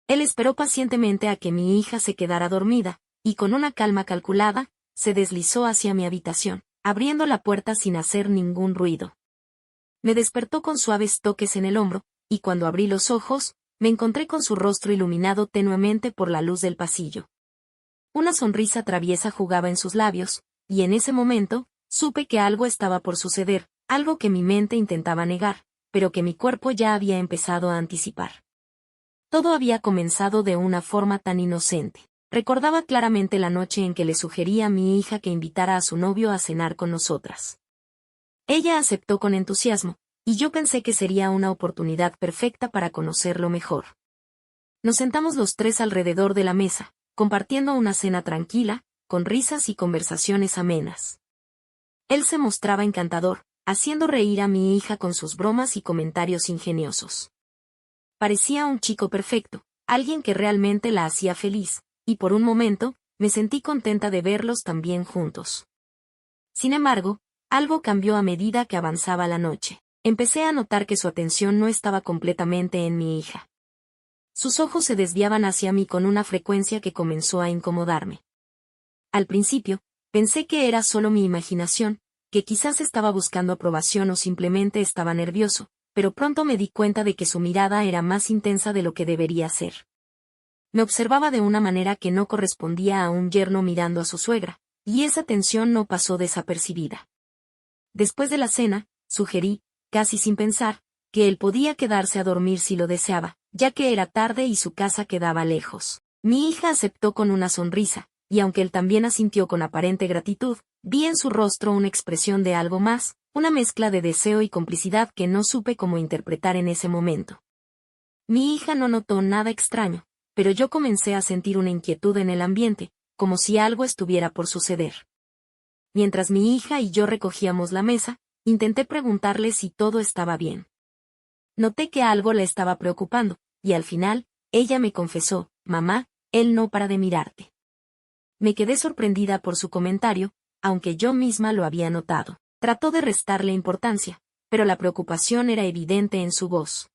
Él esperó pacientemente a que mi hija se quedara dormida, y con una calma calculada, se deslizó hacia mi habitación, abriendo la puerta sin hacer ningún ruido. Me despertó con suaves toques en el hombro, y cuando abrí los ojos, me encontré con su rostro iluminado tenuemente por la luz del pasillo. Una sonrisa traviesa jugaba en sus labios, y en ese momento, supe que algo estaba por suceder, algo que mi mente intentaba negar, pero que mi cuerpo ya había empezado a anticipar. Todo había comenzado de una forma tan inocente. Recordaba claramente la noche en que le sugerí a mi hija que invitara a su novio a cenar con nosotras. Ella aceptó con entusiasmo, y yo pensé que sería una oportunidad perfecta para conocerlo mejor. Nos sentamos los tres alrededor de la mesa, compartiendo una cena tranquila, con risas y conversaciones amenas. Él se mostraba encantador, haciendo reír a mi hija con sus bromas y comentarios ingeniosos. Parecía un chico perfecto, alguien que realmente la hacía feliz, y por un momento, me sentí contenta de verlos también juntos. Sin embargo, algo cambió a medida que avanzaba la noche. Empecé a notar que su atención no estaba completamente en mi hija. Sus ojos se desviaban hacia mí con una frecuencia que comenzó a incomodarme. Al principio, pensé que era solo mi imaginación, que quizás estaba buscando aprobación o simplemente estaba nervioso, pero pronto me di cuenta de que su mirada era más intensa de lo que debería ser. Me observaba de una manera que no correspondía a un yerno mirando a su suegra, y esa tensión no pasó desapercibida. Después de la cena, sugerí, casi sin pensar, que él podía quedarse a dormir si lo deseaba, ya que era tarde y su casa quedaba lejos. Mi hija aceptó con una sonrisa, y aunque él también asintió con aparente gratitud, vi en su rostro una expresión de algo más, una mezcla de deseo y complicidad que no supe cómo interpretar en ese momento. Mi hija no notó nada extraño, pero yo comencé a sentir una inquietud en el ambiente, como si algo estuviera por suceder. Mientras mi hija y yo recogíamos la mesa, intenté preguntarle si todo estaba bien. Noté que algo la estaba preocupando, y al final, ella me confesó, «Mamá, él no para de mirarte». Me quedé sorprendida por su comentario, aunque yo misma lo había notado. Trató de restarle importancia, pero la preocupación era evidente en su voz.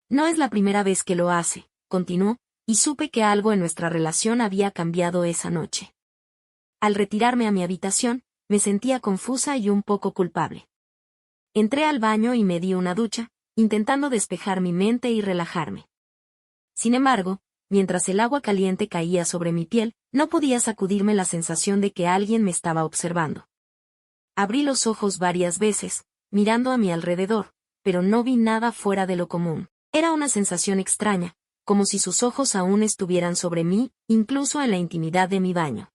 «No es la primera vez que lo hace», continuó, y supe que algo en nuestra relación había cambiado esa noche. Al retirarme a mi habitación, me sentía confusa y un poco culpable. Entré al baño y me di una ducha, intentando despejar mi mente y relajarme. Sin embargo, mientras el agua caliente caía sobre mi piel, no podía sacudirme la sensación de que alguien me estaba observando. Abrí los ojos varias veces, mirando a mi alrededor, pero no vi nada fuera de lo común. Era una sensación extraña, como si sus ojos aún estuvieran sobre mí, incluso en la intimidad de mi baño.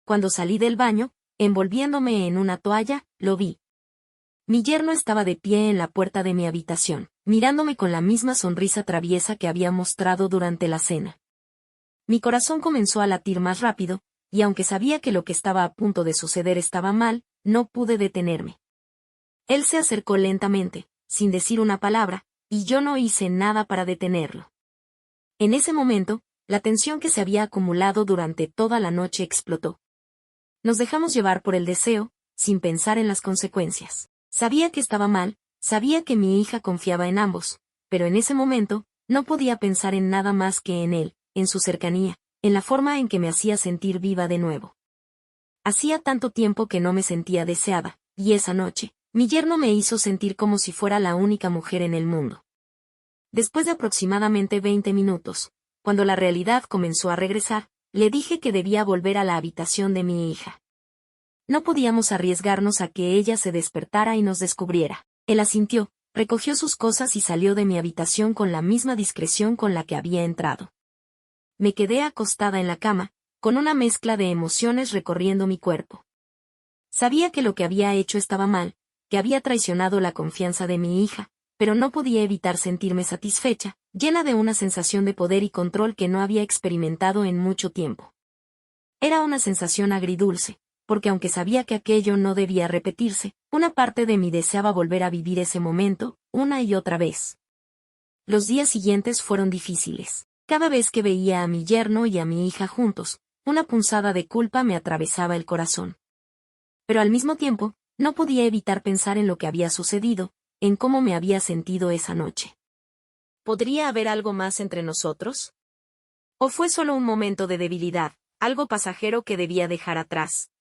Cuando salí del baño, envolviéndome en una toalla, lo vi. Mi yerno estaba de pie en la puerta de mi habitación, mirándome con la misma sonrisa traviesa que había mostrado durante la cena. Mi corazón comenzó a latir más rápido, y aunque sabía que lo que estaba a punto de suceder estaba mal, no pude detenerme. Él se acercó lentamente, sin decir una palabra, y yo no hice nada para detenerlo. En ese momento, la tensión que se había acumulado durante toda la noche explotó. Nos dejamos llevar por el deseo, sin pensar en las consecuencias. Sabía que estaba mal, sabía que mi hija confiaba en ambos, pero en ese momento, no podía pensar en nada más que en él, en su cercanía, en la forma en que me hacía sentir viva de nuevo. Hacía tanto tiempo que no me sentía deseada, y esa noche, mi yerno me hizo sentir como si fuera la única mujer en el mundo. Después de aproximadamente 20 minutos, cuando la realidad comenzó a regresar, le dije que debía volver a la habitación de mi hija. No podíamos arriesgarnos a que ella se despertara y nos descubriera. Él asintió, recogió sus cosas y salió de mi habitación con la misma discreción con la que había entrado. Me quedé acostada en la cama, con una mezcla de emociones recorriendo mi cuerpo. Sabía que lo que había hecho estaba mal, que había traicionado la confianza de mi hija, pero no podía evitar sentirme satisfecha, llena de una sensación de poder y control que no había experimentado en mucho tiempo. Era una sensación agridulce, porque aunque sabía que aquello no debía repetirse, una parte de mí deseaba volver a vivir ese momento, una y otra vez. Los días siguientes fueron difíciles. Cada vez que veía a mi yerno y a mi hija juntos, una punzada de culpa me atravesaba el corazón. Pero al mismo tiempo, no podía evitar pensar en lo que había sucedido, en cómo me había sentido esa noche. ¿Podría haber algo más entre nosotros? ¿O fue solo un momento de debilidad, algo pasajero que debía dejar atrás?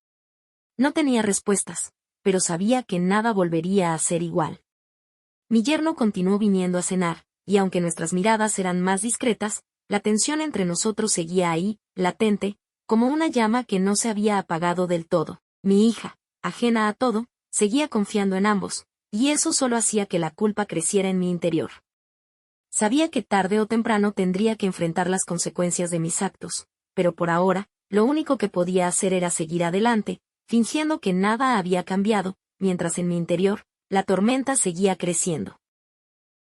No tenía respuestas, pero sabía que nada volvería a ser igual. Mi yerno continuó viniendo a cenar, y aunque nuestras miradas eran más discretas, la tensión entre nosotros seguía ahí, latente, como una llama que no se había apagado del todo. Mi hija, ajena a todo, seguía confiando en ambos, y eso solo hacía que la culpa creciera en mi interior. Sabía que tarde o temprano tendría que enfrentar las consecuencias de mis actos, pero por ahora, lo único que podía hacer era seguir adelante, fingiendo que nada había cambiado, mientras en mi interior, la tormenta seguía creciendo.